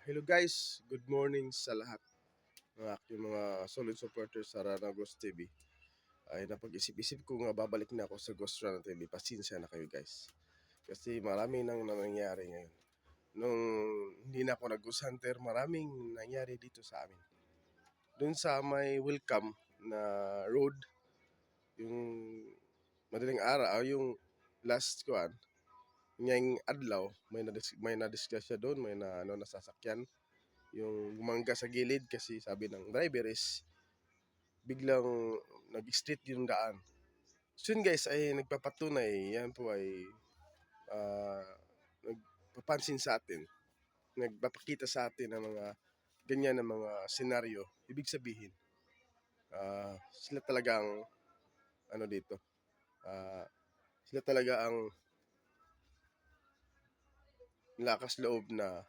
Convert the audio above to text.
Hello guys, good morning sa lahat ng aking mga solid supporters sa Rana Ghost TV. Ay napag-isip-isip ko nga babalik na ako sa Ghost Rana TV. Pasensya na kayo guys. Kasi marami nang nangyayari ngayon. Nung hindi na ako nag-Ghost Hunter, maraming nangyari dito sa amin. Doon sa may welcome na road, yung madaling araw, yung last kuan, ngayong adlaw, may na-discuss siya doon, may nasasakyan yung gumangga sa gilid kasi sabi ng driver is biglang nag-street yung daan. So yun guys ay nagpapatunay, yan po ay ah, nagpapansin sa atin, nagpapakita sa atin ng mga ganyan na mga senaryo. Ibig sabihin, sila talaga ang ano dito, ah, sila talaga ang lakas loob na